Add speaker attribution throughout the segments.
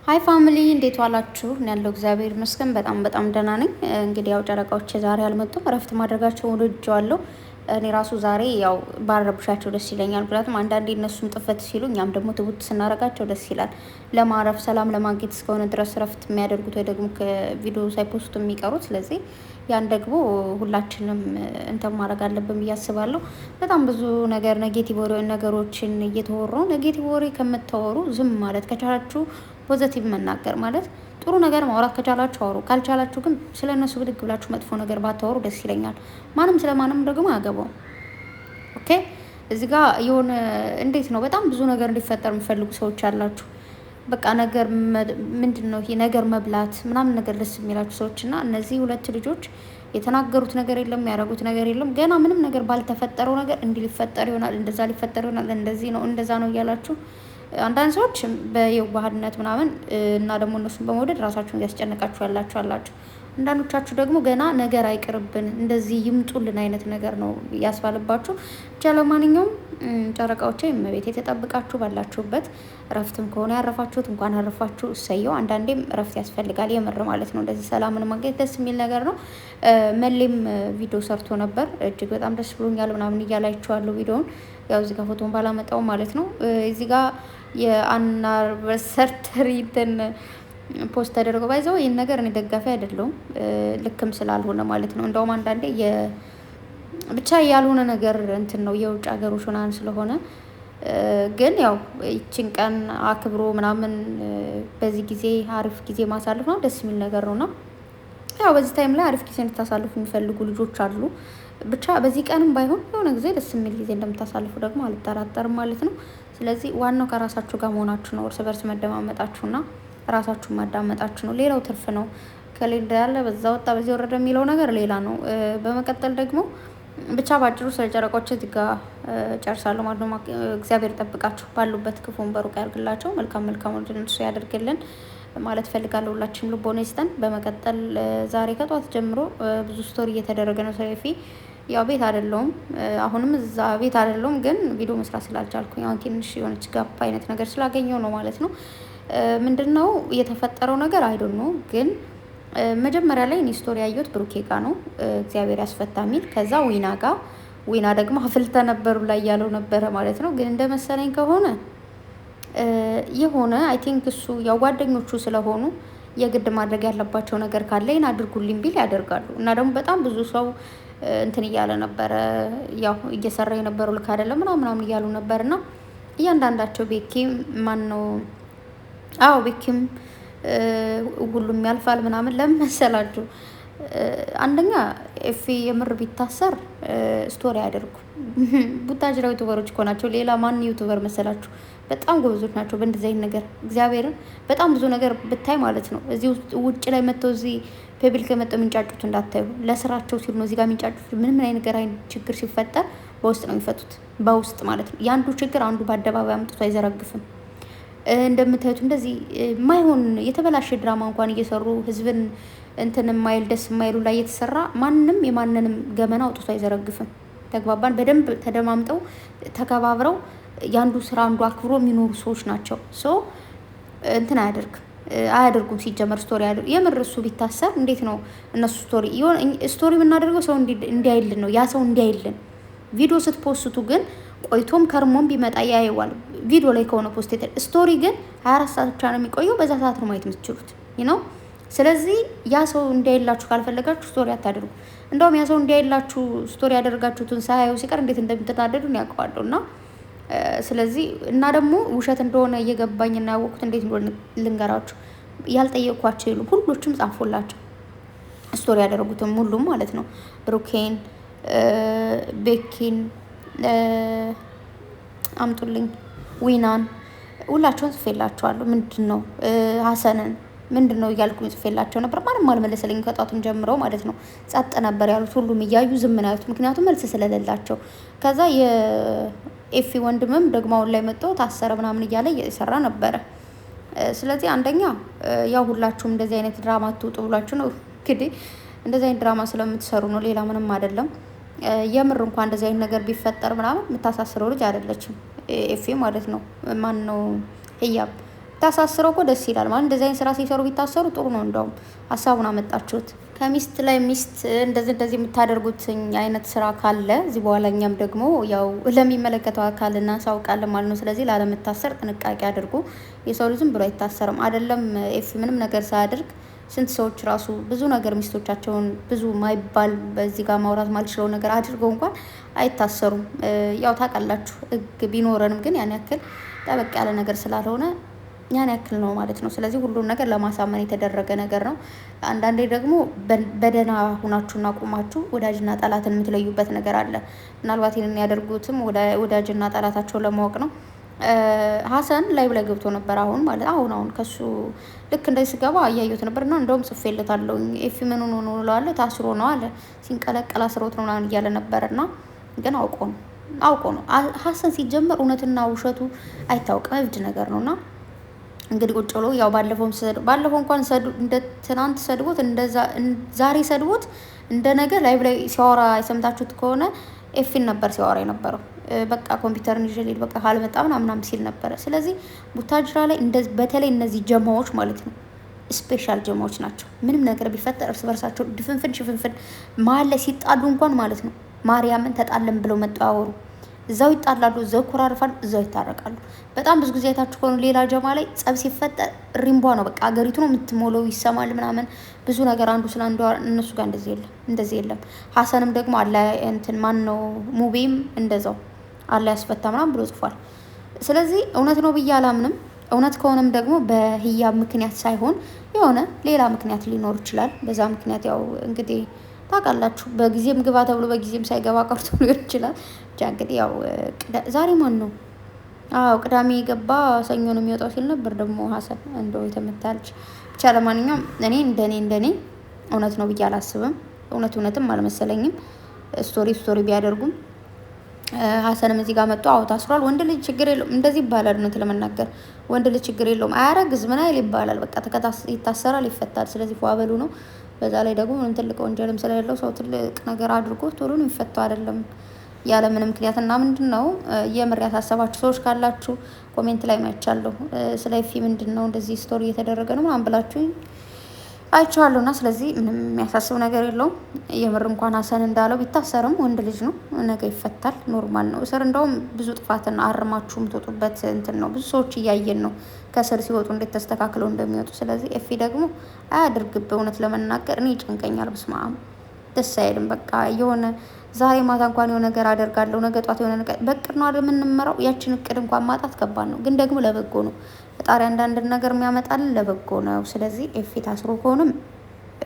Speaker 1: ሃይ ፋሚሊ እንዴት ዋላችሁ? እኔ ያለው እግዚአብሔር ይመስገን በጣም ደህና ነኝ። እንግዲህ ያው ጨረቃዎች ዛሬ አልመጡም፣ እረፍት ማድረጋቸው ወድጄዋለሁ። እኔ ራሱ ዛሬ ያው ባረብሻቸው ደስ ይለኛል። ምክንያቱም አንዳንዴ እነሱም ጥፈት ሲሉ እኛም ደግሞ ትውት ስናረጋቸው ደስ ይላል። ለማረፍ ሰላም ለማግኘት እስከሆነ ድረስ እረፍት የሚያደርጉት ወይ ደግሞ ከቪዲዮ ሳይፖስቱ የሚቀሩት። ስለዚህ ያን ደግሞ ሁላችንም እንትን ማድረግ አለብን ብዬ አስባለሁ። በጣም ብዙ ነገር ኔጌቲቭ ነገሮችን እየተወሩ ኔጌቲቭ ወሬ ከምታወሩ ዝም ማለት ከቻላችሁ ፖዘቲቭ መናገር ማለት ጥሩ ነገር ማውራት ከቻላችሁ አውሩ፣ ካልቻላችሁ ግን ስለ እነሱ ብድግ ብላችሁ መጥፎ ነገር ባታወሩ ደስ ይለኛል። ማንም ስለማንም ደግሞ አያገባው። ኦኬ እዚህ ጋር የሆነ እንዴት ነው በጣም ብዙ ነገር እንዲፈጠር የሚፈልጉ ሰዎች አላችሁ። በቃ ነገር ምንድን ነው ይሄ ነገር መብላት ምናምን ነገር ደስ የሚላችሁ ሰዎች እና እነዚህ ሁለት ልጆች የተናገሩት ነገር የለም፣ ያደረጉት ነገር የለም። ገና ምንም ነገር ባልተፈጠረው ነገር እንዲህ ሊፈጠር ይሆናል፣ እንደዛ ሊፈጠር ይሆናል፣ እንደዚህ ነው እንደዛ ነው እያላችሁ አንዳንድ ሰዎች በየዋህነት ምናምን እና ደግሞ እነሱን በመውደድ ራሳችሁን ያስጨነቃችሁ ያላችሁ አላችሁ። አንዳንዶቻችሁ ደግሞ ገና ነገር አይቅርብን እንደዚህ ይምጡልን አይነት ነገር ነው ያስባልባችሁ። ብቻ ለማንኛውም ጨረቃዎቼ እመቤት የተጠብቃችሁ ባላችሁበት፣ እረፍትም ከሆነ ያረፋችሁት እንኳን አረፋችሁ እሰየው። አንዳንዴም እረፍት ያስፈልጋል የምር ማለት ነው። እንደዚህ ሰላምን ማግኘት ደስ የሚል ነገር ነው። መሌም ቪዲዮ ሰርቶ ነበር፣ እጅግ በጣም ደስ ብሎኛል ምናምን እያላችኋለሁ ቪዲዮውን። ያው እዚህ ጋር ፎቶን ባላመጣው ማለት ነው። እዚህ ጋር የአናቨርሰሪ እንትን ፖስት ተደርገው ባይዘው ይህን ነገር እኔ ደጋፊ አይደለሁም፣ ልክም ስላልሆነ ማለት ነው። እንደውም አንዳንዴ ብቻ ያልሆነ ነገር እንትን ነው የውጭ ሀገሮች ምናምን ስለሆነ ግን ያው ይችን ቀን አክብሮ ምናምን በዚህ ጊዜ አሪፍ ጊዜ ማሳለፍ ነው ደስ የሚል ነገር ነውና ያው በዚህ ታይም ላይ አሪፍ ጊዜ እንድታሳልፉ የሚፈልጉ ልጆች አሉ። ብቻ በዚህ ቀንም ባይሆን የሆነ ጊዜ ደስ የሚል ጊዜ እንደምታሳልፉ ደግሞ አልጠራጠርም ማለት ነው። ስለዚህ ዋናው ከራሳችሁ ጋር መሆናችሁ ነው፣ እርስ በርስ መደማመጣችሁና ራሳችሁን ማዳመጣችሁ ነው። ሌላው ትርፍ ነው። ከሌላ ያለ በዛ ወጣ በዚህ ወረደ የሚለው ነገር ሌላ ነው። በመቀጠል ደግሞ ብቻ ባጭሩ ስለ ጨረቆች እዚህ ጋር ጨርሳለሁ ማለት ነው። እግዚአብሔር ጠብቃችሁ ባሉበት ክፉን በሩቅ ያድርግላቸው፣ መልካም እሱ ያደርግልን ማለት ፈልጋለሁ። ሁላችንም ልቦና ይስጠን። በመቀጠል ዛሬ ከጧት ጀምሮ ብዙ ስቶሪ እየተደረገ ነው። ሰይፊ ያው ቤት አይደለሁም፣ አሁንም እዛ ቤት አይደለሁም፣ ግን ቪዲዮ መስራት ስላልቻልኩኝ አሁን ትንሽ የሆነች ጋፕ አይነት ነገር ስላገኘው ነው ማለት ነው። ምንድነው የተፈጠረው ነገር አይዶን ነው፣ ግን መጀመሪያ ላይ እኔ ስቶሪ ያየሁት ብሩኬ ጋ ነው፣ እግዚአብሔር ያስፈታ ሚል። ከዛ ዊና ደግሞ አፍልተ ነበሩ ላይ ያለው ነበረ ማለት ነው። ግን እንደመሰለኝ ከሆነ የሆነ አይ ቲንክ እሱ ያው ጓደኞቹ ስለሆኑ የግድ ማድረግ ያለባቸው ነገር ካለ ይህን አድርጉልኝ ቢል ያደርጋሉ። እና ደግሞ በጣም ብዙ ሰው እንትን እያለ ነበረ፣ ያው እየሰራ የነበረው ልክ አይደለም ምናምን እያሉ ነበርና እያንዳንዳቸው ቤኪም ማን ነው ቤኪም ሁሉም ያልፋል ምናምን። ለምን መሰላችሁ? አንደኛ ኤፊ የምር ቢታሰር ስቶሪ አያደርጉ ቡታጅራ ዩቱበሮች እኮ ናቸው። ሌላ ማን ዩቱበር መሰላችሁ? በጣም ጎበዞች ናቸው በእንደዚህ አይነት ነገር። እግዚአብሔርን በጣም ብዙ ነገር ብታይ ማለት ነው። እዚህ ውጭ ላይ መጥተው እዚህ ፐብሊክ መጥተው የሚንጫጩት እንዳታዩ፣ ለስራቸው ሲሉ ነው እዚህ ጋር የሚንጫጩት። ምንም አይነት ነገር ችግር ሲፈጠር በውስጥ ነው የሚፈቱት፣ በውስጥ ማለት ነው። የአንዱ ችግር አንዱ በአደባባይ አምጥቶ አይዘረግፍም። እንደምታዩት እንደዚህ ማይሆን የተበላሸ ድራማ እንኳን እየሰሩ ህዝብን እንትን ማይል ደስ ማይሉ ላይ የተሰራ ማንንም የማንንም ገመና አውጥቶ አይዘረግፍም። ተግባባን? በደንብ ተደማምጠው ተከባብረው የአንዱ ስራ አንዱ አክብሮ የሚኖሩ ሰዎች ናቸው። እንትን አያደርጉም ሲጀመር ስቶሪ አያደርጉ። የምር እሱ ቢታሰር እንዴት ነው እነሱ ስቶሪ የምናደርገው ሰው እንዲያይልን ነው፣ ያ ሰው እንዲያይልን። ቪዲዮ ስትፖስቱ ግን ቆይቶም ከርሞም ቢመጣ ያየዋል። ቪዲዮ ላይ ከሆነ ፖስት ስቶሪ ግን 24 ሰዓት ብቻ ነው የሚቆየው። በዛ ሰዓት ነው ማየት የምትችሉት ነው። ስለዚህ ያ ሰው እንዲያይላችሁ ካልፈለጋችሁ ስቶሪ አታደርጉ። እንደውም ያ ሰው እንዲያይላችሁ ስቶሪ ያደረጋችሁትን ሳያዩ ሲቀር እንዴት እንደምትናደዱ ያውቀዋለሁ። እና ስለዚህ እና ደግሞ ውሸት እንደሆነ እየገባኝ እና ያወቅሁት እንዴት እንደሆነ ልንገራችሁ። ያልጠየኳቸው የሉም፣ ሁሎችም ጻፎላቸው ስቶሪ ያደረጉትም ሁሉም ማለት ነው። ብሩኬን፣ ቤኪን አምጡልኝ፣ ዊናን ሁላቸውን ጽፌላቸዋለሁ። ምንድን ነው ሀሰንን ምንድን ነው እያልኩኝ ጽፌላቸው ነበር። ማንም አልመለሰልኝ ከጧቱን ጀምረው ማለት ነው። ጸጥ ነበር ያሉት፣ ሁሉም እያዩ ዝም ነው ያሉት፣ ምክንያቱም መልስ ስለሌላቸው። ከዛ የኤፊ ወንድምም ደግሞ አሁን ላይ መጥቶ ታሰረ ምናምን እያለ እየሰራ ነበረ። ስለዚህ አንደኛ ያው ሁላችሁም እንደዚህ አይነት ድራማ ትውጡ ብሏችሁ ነው እንግዲህ እንደዚህ አይነት ድራማ ስለምትሰሩ ነው፣ ሌላ ምንም አይደለም። የምር እንኳን እንደዚህ አይነት ነገር ቢፈጠር ምናምን የምታሳስረው ልጅ አይደለችም ኤፊ ማለት ነው። ማን ነው ህያብ ታሳስረው እኮ ደስ ይላል ማለት እንደዚህ አይነት ስራ ሲሰሩ ቢታሰሩ ጥሩ ነው። እንደውም ሀሳቡን አመጣችሁት። ከሚስት ላይ ሚስት እንደዚህ የምታደርጉት አይነት ስራ ካለ እዚህ በኋላ እኛም ደግሞ ያው ለሚመለከተው አካል እናሳውቃለን ማለት ነው። ስለዚህ ላለመታሰር ጥንቃቄ አድርጉ። የሰው ልጅ ዝም ብሎ አይታሰርም አይደለም። ኤፍ ምንም ነገር ሳያደርግ ስንት ሰዎች ራሱ ብዙ ነገር ሚስቶቻቸውን ብዙ ማይባል በዚህ ጋር ማውራት ማልችለው ነገር አድርገው እንኳን አይታሰሩም። ያው ታውቃላችሁ ህግ ቢኖረንም ግን ያን ያክል ጠበቅ ያለ ነገር ስላልሆነ ያን ያክል ነው ማለት ነው። ስለዚህ ሁሉም ነገር ለማሳመን የተደረገ ነገር ነው። አንዳንዴ ደግሞ በደህና ሁናችሁና ቁማችሁ ወዳጅና ጠላትን የምትለዩበት ነገር አለ። ምናልባት ይህንን ያደርጉትም ወዳጅና ጠላታቸው ለማወቅ ነው። ሀሰን ላይቭ ላይ ገብቶ ነበር። አሁን ማለት አሁን ከሱ ልክ እንደዚህ ስገባ እያየሁት ነበር እና እንደውም ጽፌለታለሁ። ኤፊ ምን ሆኖ ነው እለዋለሁ። ታስሮ ነው አለ። ሲንቀለቀል አስሮት ነው ምናምን እያለ ነበር እና ግን አውቆ ነው ሀሰን ሲጀመር እውነትና ውሸቱ አይታወቅም። እብድ ነገር ነውና እንግዲህ ቁጭ ብሎ ያው ባለፈው እንኳን እንደ ትናንት ሰድቦት ዛሬ ሰድቦት እንደ ነገ ላይቭ ላይ ሲያወራ የሰምታችሁት ከሆነ ኤፊን ነበር ሲያወራ የነበረው። በቃ ኮምፒውተርን ይዤ ልሂድ በቃ ካልመጣ ምናምን ሲል ነበረ። ስለዚህ ቡታጅራ ላይ በተለይ እነዚህ ጀማዎች ማለት ነው ስፔሻል ጀማዎች ናቸው። ምንም ነገር ቢፈጠር እርስ በርሳቸው ሽፍንፍን መሀል ላይ ሲጣሉ እንኳን ማለት ነው ማርያምን ተጣለን ብለው መጡ ያወሩ እዛው ይጣላሉ፣ እዛው ይኮራርፋሉ፣ እዛው ይታረቃሉ። በጣም ብዙ ጊዜ አይታችሁ ከሆነ ሌላ ጀማ ላይ ጸብ ሲፈጠር ሪምቧ ነው በቃ አገሪቱ ነው የምትሞለው፣ ይሰማል ምናምን ብዙ ነገር አንዱ ስለ አንዱ። እነሱ ጋር እንደዚህ የለም። ሀሰንም ደግሞ አላ እንትን ማን ነው ሙቤም እንደዛው አላ ያስፈታ ምናምን ብሎ ጽፏል። ስለዚህ እውነት ነው ብዬ አላምንም። እውነት ከሆነም ደግሞ በህያብ ምክንያት ሳይሆን የሆነ ሌላ ምክንያት ሊኖር ይችላል። በዛ ምክንያት ያው እንግዲህ ታውቃላችሁ በጊዜም ግባ ተብሎ በጊዜም ሳይገባ ቀርቶ ሊሆን ይችላል። ብቻ እንግዲህ ያው ዛሬ ማን ነው? አዎ ቅዳሜ ገባ ሰኞ ነው የሚወጣው ሲል ነበር ደግሞ ሀሰን እንደው የተመታልች። ብቻ ለማንኛውም እኔ እንደኔ እውነት ነው ብዬ አላስብም። እውነትም አልመሰለኝም። ስቶሪ ቢያደርጉም ሀሰንም እዚህ ጋር መጥቶ አዎ ታስሯል። ወንድ ልጅ ችግር የለውም እንደዚህ ይባላል። እውነት ለመናገር ወንድ ልጅ ችግር የለውም አያረግዝ ምን አይል ይባላል። በቃ ይታሰራል፣ ይፈታል። ስለዚህ ፏበሉ ነው። በዛ ላይ ደግሞ ምንም ትልቅ ወንጀልም ስለሌለው ሰው ትልቅ ነገር አድርጎ ቶሎ ነው የሚፈታው አይደለም ያለ ምንም ምክንያት። እና ምንድን ነው የምር ያሳሰባችሁ ሰዎች ካላችሁ ኮሜንት ላይ ማይቻለሁ። ስለ ኤፊ ምንድን ነው እንደዚህ ስቶሪ እየተደረገ ነው ምናምን ብላችሁኝ አይቼዋለሁ። እና ስለዚህ ምንም የሚያሳስብ ነገር የለውም። የምር እንኳን ሀሰን እንዳለው ቢታሰርም ወንድ ልጅ ነው፣ ነገ ይፈታል። ኖርማል ነው እስር። እንደውም ብዙ ጥፋትን አርማችሁ የምትወጡበት እንትን ነው። ብዙ ሰዎች እያየን ነው ከስር ሲወጡ እንዴት ተስተካክለው እንደሚወጡ። ስለዚህ ኤፊ ደግሞ አያድርግብ። እውነት ለመናገር እኔ ይጨንቀኛል። በስመ አብ ደስ አይልም። በቃ የሆነ ዛሬ ማታ እንኳን የሆነ ነገር አደርጋለሁ፣ ነገ ጧት የሆነ ነገር በቅድ ነው አይደል የምንመራው። ያችን እቅድ እንኳን ማጣት ከባድ ነው፣ ግን ደግሞ ለበጎ ነው። ፈጣሪ አንዳንድ ነገር የሚያመጣልን ለበጎ ነው። ስለዚህ ኤፊ ታስሮ ከሆነም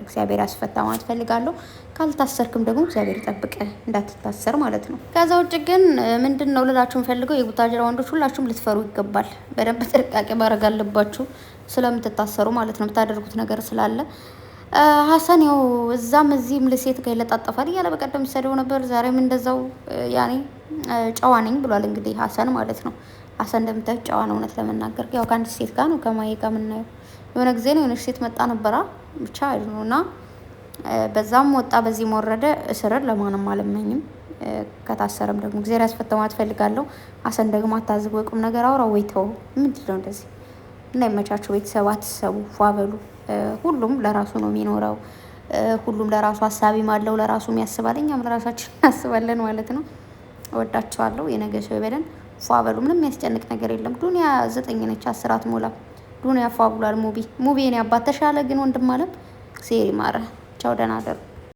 Speaker 1: እግዚአብሔር ያስፈታ ማለት ፈልጋለሁ። ካልታሰርክም ደግሞ እግዚአብሔር ይጠብቅ እንዳትታሰር ማለት ነው። ከዛ ውጭ ግን ምንድን ነው ልላችሁ ፈልገው የቡታጅራ ወንዶች ሁላችሁም ልትፈሩ ይገባል። በደንብ ጥንቃቄ ማድረግ አለባችሁ ስለምትታሰሩ ማለት ነው። የምታደርጉት ነገር ስላለ ሀሰን ያው እዛም እዚህም ለሴት ጋር ይለጣጠፋል እያለ በቀደም ሲሰደው ነበር። ዛሬም እንደዛው ያኔ ጨዋ ነኝ ብሏል። እንግዲህ ሀሰን ማለት ነው። ሀሰን እንደምታዩት ጨዋ ነው። እውነት ለመናገር ያው ከአንድ ሴት ጋር ነው ከማዬ ጋር የምናየው። የሆነ ጊዜ ነው የሆነች ሴት መጣ ነበራ ብቻ ነው እና በዛም ወጣ በዚህም ወረደ። እስርን ለማንም አልመኝም። ከታሰርም ደግሞ እግዚአብሔር ያስፈታው ማለት ፈልጋለሁ። ሀሰን ደግሞ አታዝብ ወይ ቁም ነገር አውራ ወይ ተው። ምንድን ነው እንደዚህ እና ይመቻችሁ። ቤተሰብ አትሰቡ፣ ፏ በሉ። ሁሉም ለራሱ ነው የሚኖረው። ሁሉም ለራሱ ሀሳቢም አለው፣ ለራሱም ያስባል። እኛም ለራሳችን እናስባለን ማለት ነው። እወዳቸዋለሁ። የነገ ሰው ይበለን። ፏ በሉ። ምንም የሚያስጨንቅ ነገር የለም። ዱንያ 9 ነች፣ 10 አትሞላም። ዱንያ ፏ ብሏል። ሙቢ የኔ አባት ተሻለ ግን ወንድም አለም ሴሪ ማረ ቻው፣ ደህና አደሩ።